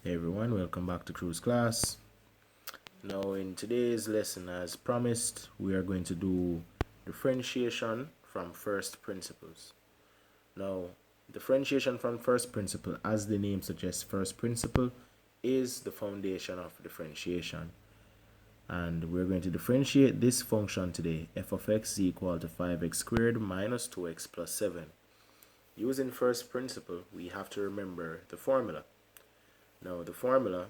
Hey everyone, welcome back to Cruise class. Now in today's lesson, as promised, we are going to do differentiation from first principles. Now, differentiation from first principle, as the name suggests, first principle is the foundation of differentiation. And we're going to differentiate this function today, f of x is equal to 5x squared minus 2x plus 7. Using first principle, we have to remember the formula. Now the formula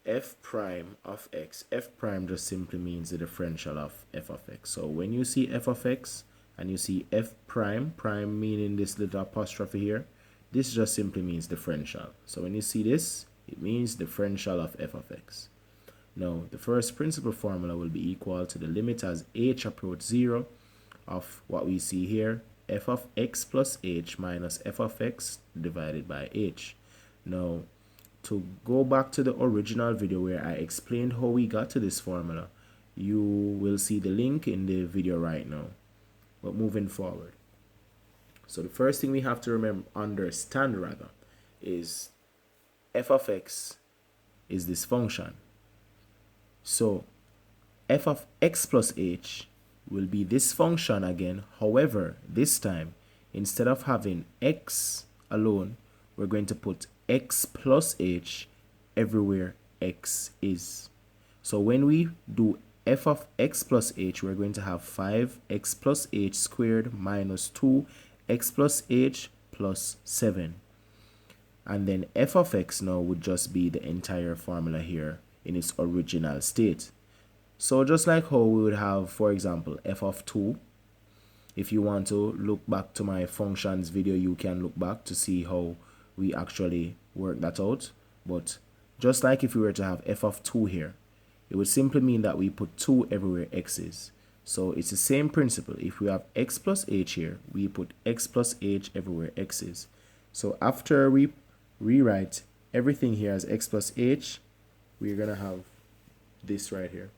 f prime of x. F prime just simply means the differential of f of x. So when you see f of x and you see f prime, prime meaning this little apostrophe here, this just simply means differential. So when you see this, it means differential of f of x. Now the first principle formula will be equal to the limit as h approach 0 of what we see here, f of x plus h minus f of x divided by h. Now to go back to the original video where I explained how we got to this formula, you will see the link in the video right now. But moving forward, so the first thing we have to understand is f of x is this function. So f of x plus h will be this function again. However, this time, instead of having x alone, we're going to put x plus h everywhere x is. So when we do f of x plus h, we're going to have 5x plus h squared minus 2x plus h plus 7. And then f of x now would just be the entire formula here in its original state. So just like how we would have, for example, f of 2. If you want to look back to my functions video, you can look back to see how we actually work that out. But just like if we were to have f of 2 here, it would simply mean that we put 2 everywhere x is. So it's the same principle. If we have x plus h here, we put x plus h everywhere x is. So after we rewrite everything here as x plus h, we're going to have this right here.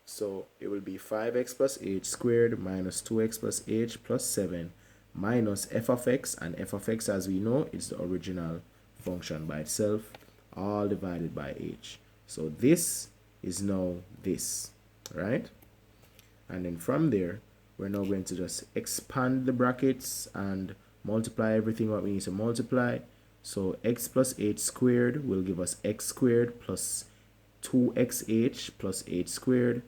So it will be 5x plus h squared minus 2x plus h plus 7 minus f of x, and f of x, as we know, is the original function by itself, all divided by h. So this is now this, right? And then from there, we're now going to just expand the brackets and multiply everything what we need to multiply. So x plus h squared will give us x squared plus 2xh plus h squared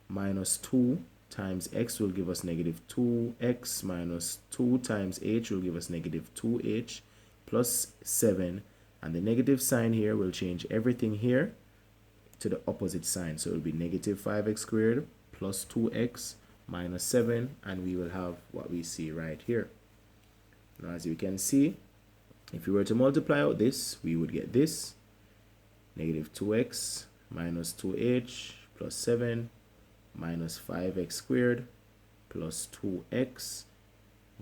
minus 2 times x will give us negative 2x minus 2 times h will give us negative 2h plus 7, and the negative sign here will change everything here to the opposite sign. So it will be negative 5x squared plus 2x minus 7, and we will have what we see right here. Now as you can see, if we were to multiply out this, we would get this, negative 2x minus 2h plus 7 minus 5x squared plus 2x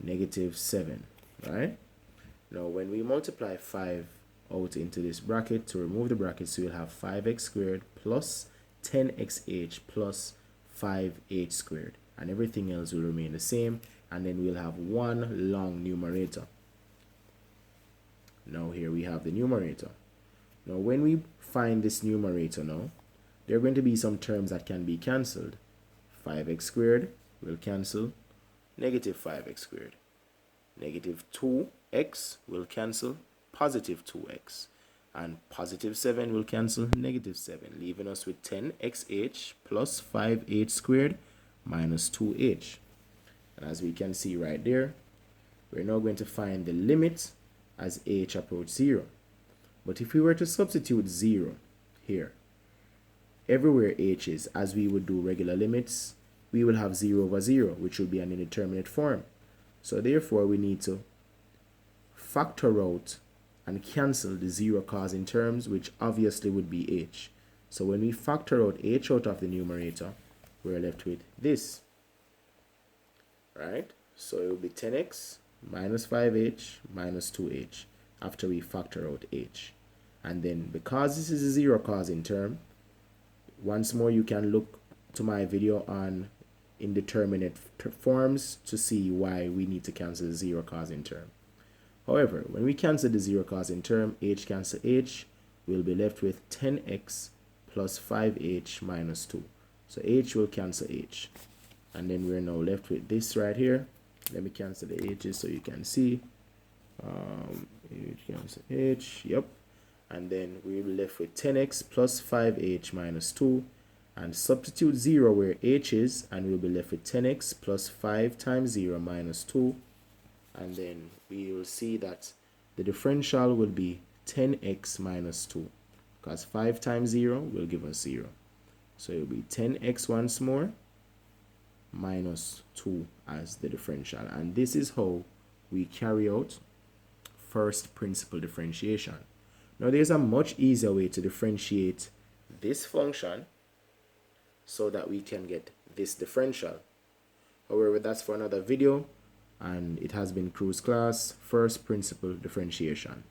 negative 7, right? Now when we multiply 5 out into this bracket, to remove the brackets, we'll have 5x squared plus 10xh plus 5h squared, and everything else will remain the same, and then we'll have one long numerator. Now here we have the numerator. Now when we find this numerator now, there are going to be some terms that can be cancelled. 5x squared will cancel, negative 5x squared. Negative 2x will cancel, positive 2x. And positive 7 will cancel negative 7, leaving us with 10xh plus 5h squared minus 2h. And as we can see right there, we're now going to find the limit as h approach 0. But if we were to substitute 0 here, everywhere h is, as we would do regular limits, we will have 0 over 0, which will be an indeterminate form. So therefore, we need to factor out and cancel the 0 causing terms, which obviously would be h. So when we factor out h out of the numerator, we're left with this, right? So it will be 10x minus 5h minus 2h after we factor out h. And then because this is a 0 causing term, once more you can look to my video on indeterminate forms to see why we need to cancel the 0 causing term. However, when we cancel the zero causing term, h cancel h, we'll be left with 10x plus 5h minus 2. So h will cancel h. And then we're now left with this right here. Let me cancel the h's so you can see. H cancel h, yep. And then we're left with 10x plus 5h minus 2. And substitute 0 where h is, and we'll be left with 10x plus 5 times 0 minus 2. And then we will see that the differential will be 10x minus 2, because 5 times 0 will give us 0. So it will be 10x once more minus 2 as the differential. And this is how we carry out first principle differentiation. Now there's a much easier way to differentiate this function so that we can get this differential. However, that's for another video, and it has been Cruise Class First Principle Differentiation.